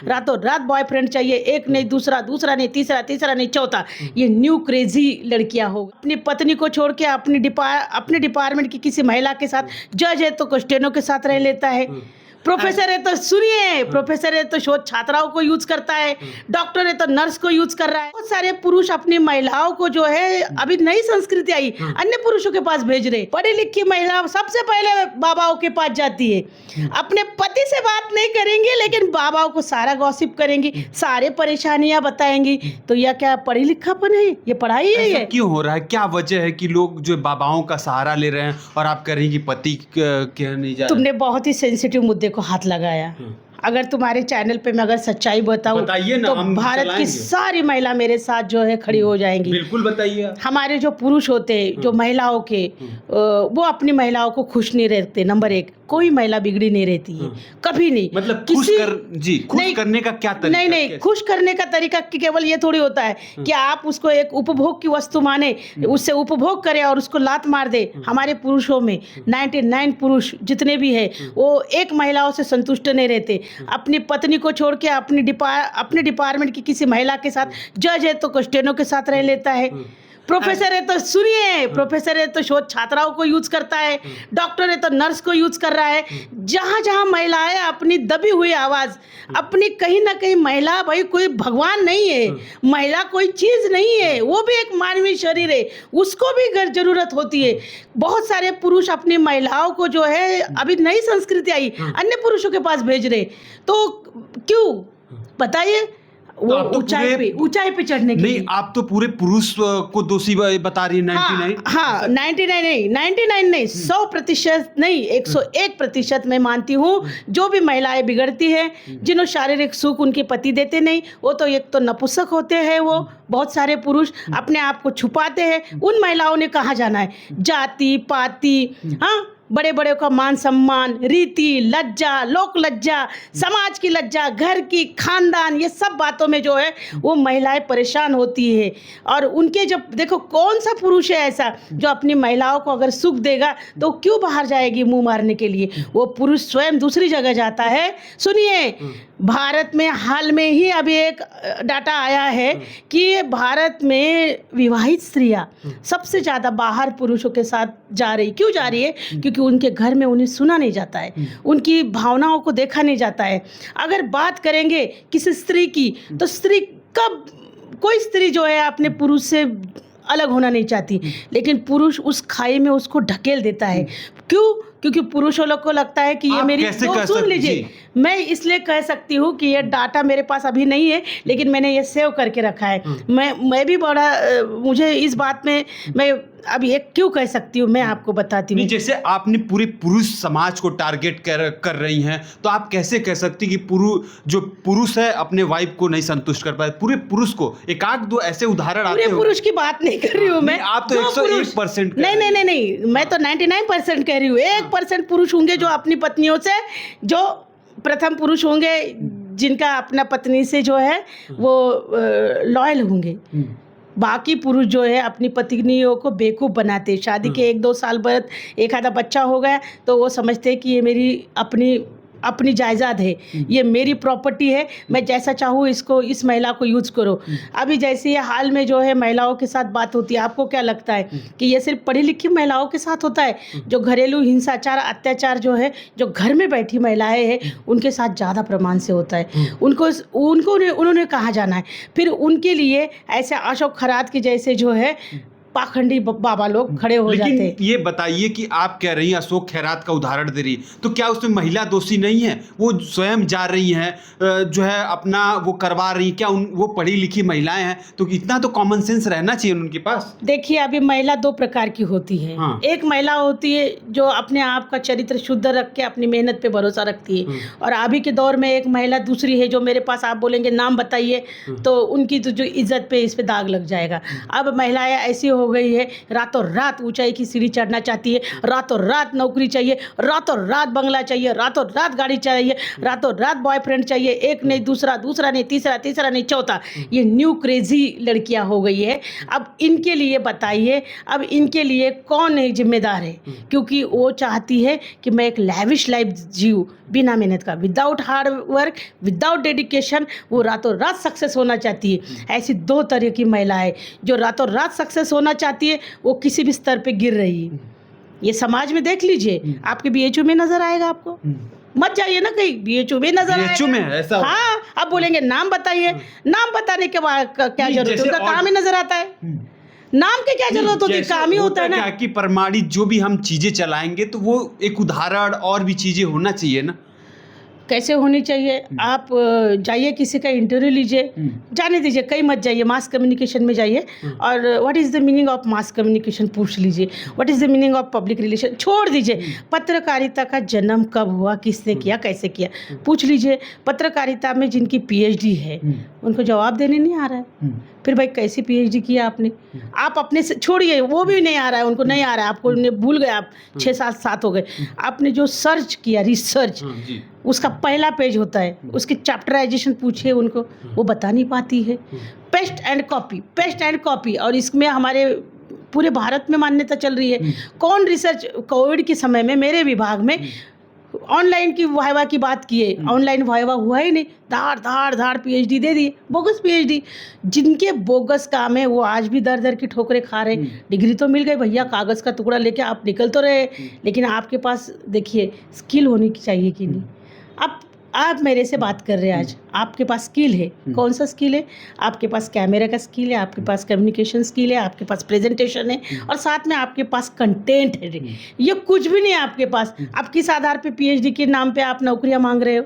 रातों रात बॉयफ्रेंड चाहिए, एक नहीं दूसरा, दूसरा नहीं तीसरा, तीसरा नहीं चौथा। ये न्यू क्रेजी लड़कियां हो, अपनी पत्नी को छोड़ के अपने डिपार्टमेंट की किसी महिला के साथ, जज है तो क्वेश्चनों के साथ रह लेता है, प्रोफेसर है तो सुनिए, प्रोफेसर है तो शोध छात्राओं को यूज करता है, डॉक्टर है तो नर्स को यूज कर रहा है। बहुत सारे पुरुष अपनी महिलाओं को जो है, अभी नई संस्कृति आई, अन्य पुरुषों के पास भेज रहे। पढ़ी लिखी महिला सबसे पहले बाबाओं के पास जाती है, अपने पति से बात नहीं करेंगी लेकिन बाबाओं को सारा गॉसिप करेंगी, सारे परेशानियां बताएंगी। तो यह क्या पढ़ी लिखापन है? ये पढ़ाई है? ये क्यों हो रहा है? क्या वजह है कि लोग जो बाबाओं का सहारा ले रहे हैं और आप कह रही हैं कि पति क्या नहीं जा रहा? तुमने बहुत ही सेंसिटिव मुद्दे को हाथ लगाया। अगर तुम्हारे चैनल पे मैं अगर सच्चाई बताऊं तो भारत की सारी महिला मेरे साथ जो है खड़ी हो जाएंगी। बिल्कुल बताइए। हमारे जो पुरुष होते हैं, जो महिलाओं के, वो अपनी महिलाओं को खुश नहीं रहते। नंबर एक, कोई महिला बिगड़ी नहीं रहती है, कभी नहीं। मतलब खुश करने का क्या तरीका? नहीं, खुश करने का तरीका कि केवल ये थोड़ी होता है कि आप उसको एक उपभोग की वस्तु माने, उससे उपभोग करे और उसको लात मार दे। हमारे पुरुषों में 99 पुरुष जितने भी है, वो एक महिलाओं से संतुष्ट नहीं रहते। अपनी पत्नी को छोड़ के अपने डिपार्टमेंट की किसी महिला के साथ, जज है तो क्वेश्चनों के साथ रह लेता है, प्रोफेसर है तो सुनिए, प्रोफेसर है तो शोध छात्राओं को यूज करता है, डॉक्टर है तो नर्स को यूज कर रहा है। जहां जहां महिलाएं अपनी दबी हुई आवाज, अपनी कहीं ना कहीं, महिला भाई कोई भगवान नहीं है, महिला कोई चीज नहीं है, वो भी एक मानवीय शरीर है, उसको भी जरूरत होती है। बहुत सारे पुरुष अपनी महिलाओं को जो है, अभी नई संस्कृति आई, अन्य पुरुषों के पास भेज रहे। तो क्यों बताइए? वो ऊंचाई पे चढ़ने के लिए। आप तो पूरे पुरुष को दोषी बता रही है। 99? हाँ, 99 नहीं, 100% नहीं, 101% मैं मानती हूँ। जो भी महिलाएं बिगड़ती है, जिन्हों शारीरिक सुख उनके पति देते नहीं, वो तो एक तो नपुंसक होते हैं। वो बहुत सारे पुरुष अपने आप को छुपाते हैं। उन महिलाओं ने कहाँ जाना है? जाति पाति, हाँ, बड़े बड़े का मान सम्मान, रीति लज्जा, लोक लज्जा, समाज की लज्जा, घर की, खानदान, ये सब बातों में जो है वो महिलाएं परेशान होती है। और उनके जब देखो, कौन सा पुरुष है ऐसा जो अपनी महिलाओं को अगर सुख देगा तो क्यों बाहर जाएगी मुंह मारने के लिए? वो पुरुष स्वयं दूसरी जगह जाता है। सुनिए, भारत में हाल में ही अभी एक डाटा आया है कि भारत में विवाहित स्त्रियां सबसे ज़्यादा बाहर पुरुषों के साथ जा रही। क्यों जा रही है? क्योंकि उनके घर में उन्हें सुना नहीं जाता है, उनकी भावनाओं को देखा नहीं जाता है। अगर बात करेंगे किसी स्त्री की, तो स्त्री कब, कोई स्त्री जो है अपने पुरुष से अलग होना नहीं चाहती, लेकिन पुरुष उस खाई में उसको ढकेल देता है। क्यों? क्योंकि पुरुषों लोग को लगता है कि ये मेरी, तो सुन लीजिए, मैं इसलिए कह सकती हूँ कि ये डाटा मेरे पास अभी नहीं है, लेकिन मैंने ये सेव करके रखा है। मैं भी बड़ा, मुझे इस बात में, मैं अभी एक क्यों कह सकती हूँ, मैं आपको बताती हूँ। जैसे आपने पूरे पुरुष समाज को टारगेट कर रही हैं, तो आप कैसे कह सकती कि जो पुरुष है अपने वाइफ को नहीं संतुष्ट कर पाए? पूरे पुरुष को, एक आध दो ऐसे उदाहरण आते हैं। पूरे पुरुष की बात नहीं कर रही हूँ मैं। आप तो 101% नहीं, मैं तो 99% कह रही हूँ। 1% पुरुष होंगे जो अपनी पत्नियों से, जो प्रथम पुरुष होंगे जिनका अपना पत्नी से जो है वो लॉयल होंगे। बाकी पुरुष जो है अपनी पत्नियों को बेवकूफ़ बनाते। शादी के 1-2 साल बाद एक आधा बच्चा हो गया तो वो समझते हैं कि ये मेरी अपनी जायदाद है, ये मेरी प्रॉपर्टी है, मैं जैसा चाहूँ इसको, इस महिला को यूज करो। अभी जैसे ये हाल में जो है महिलाओं के साथ बात होती है, आपको क्या लगता है कि ये सिर्फ पढ़ी लिखी महिलाओं के साथ होता है? जो घरेलू हिंसाचार, अत्याचार जो है, जो घर में बैठी महिलाएं हैं, उनके साथ ज़्यादा प्रमाण से होता है। उन्होंने कहाँ जाना है? फिर उनके लिए ऐसे अशोक खरात के जैसे जो है पाखंडी बाबा लोग खड़े हो जाते हैं। लेकिन ये बताइए कि आप कह रही हैं अशोक खैरात का उदाहरण दे रही, तो क्या उसमें महिला दोषी नहीं है? वो स्वयं जा रही हैं, जो है अपना वो करवा रही, क्या वो पढ़ी लिखी महिलाएं हैं? तो इतना तो कॉमन सेंस रहना चाहिए उनके पास। देखिए, अभी महिला 2 प्रकार की होती है। हाँ। एक महिला होती है जो अपने आप का चरित्र शुद्ध रख के अपनी मेहनत पे भरोसा रखती है, और अभी के दौर में एक महिला दूसरी है जो मेरे पास आप बोलेंगे नाम बताइए तो उनकी तो जो इज्जत पे, इस पे दाग लग जाएगा। अब महिलाएं ऐसी हो गई है, रातों रात ऊंचाई की सीढ़ी चढ़ना चाहती है, रातों रात नौकरी चाहिए, रातों रात बंगला चाहिए, रातों रात गाड़ी चाहिए, रातों रात बॉयफ्रेंड चाहिए, एक नहीं दूसरा, दूसरा नहीं तीसरा, तीसरा नहीं चौथा। ये न्यू क्रेजी लड़कियां हो गई है। अब इनके लिए बताइए, अब इनके लिए कौन है जिम्मेदार है? क्योंकि वो चाहती है कि मैं एक लैविश लाइफ जीऊँ बिना मेहनत का, without hard work, without dedication. वो रातों रात सक्सेस होना चाहती है। ऐसी दो तरह की महिला है। जो रातों रात सक्सेस होना चाहती है वो किसी भी स्तर पे गिर रही है। ये समाज में देख लीजिए, आपके बीएचयू में नजर आएगा आपको। मत जाइए ना कहीं, बीएचयू में नजर बीएचयू आएगा। में है ऐसा? हाँ, आप बोलेंगे नाम बताइए, नाम बताने के बाद क्या नहीं, जरूरत है? जैसे उसका और- काम ही नजर आता है। नाम की क्या जरूरत होती है? जैसे काम ही होता है ना। क्या कि प्रमाणित जो भी हम चीजें चलाएंगे तो वो एक उदाहरण और भी चीजें होना चाहिए ना। कैसे होनी चाहिए? आप जाइए, किसी का इंटरव्यू लीजिए, जाने दीजिए, कहीं मत जाइए, मास कम्युनिकेशन में जाइए और what is the meaning of mass communication पूछ लीजिए, what is the meaning of public relation छोड़ दीजिए। पत्रकारिता का जन्म कब हुआ, किसने किया, कैसे किया, पूछ लीजिए। पत्रकारिता में जिनकी पीएचडी है उनको जवाब देने नहीं आ रहा है। फिर भाई कैसी पीएचडी किया आपने? आप अपने से छोड़िए, वो भी नहीं आ रहा है, उनको नहीं आ रहा है, आपको भूल गए, आप 6-7 हो गए। आपने जो सर्च किया, रिसर्च, जी। उसका पहला पेज होता है, उसकी चैप्टराइजेशन पूछिए उनको, वो बता नहीं पाती है। Paste and copy, paste and copy, और इसमें हमारे पूरे भारत में मान्यता चल रही है। कौन रिसर्च? कोविड के समय में मेरे विभाग में ऑनलाइन की वाइवा की बात किए, ऑनलाइन वाइवा हुआ ही नहीं, धाड़ धाड़ धाड़ पीएचडी दे दी, बोगस पीएचडी। जिनके बोगस काम है वो आज भी दर दर की ठोकरें खा रहे। डिग्री तो मिल गई भैया, कागज़ का टुकड़ा लेके आप निकल तो रहे, लेकिन आपके पास देखिए स्किल होनी चाहिए कि नहीं। आप मेरे से बात कर रहे हैं आज, आपके पास स्किल है, कौन सा स्किल है? आपके पास कैमरा का स्किल है, आपके पास कम्युनिकेशन स्किल है, आपके पास प्रेजेंटेशन है, और साथ में आपके पास कंटेंट है। ये कुछ भी नहीं है आपके पास। आप किस आधार पे पीएचडी के नाम पे आप नौकरियां मांग रहे हो?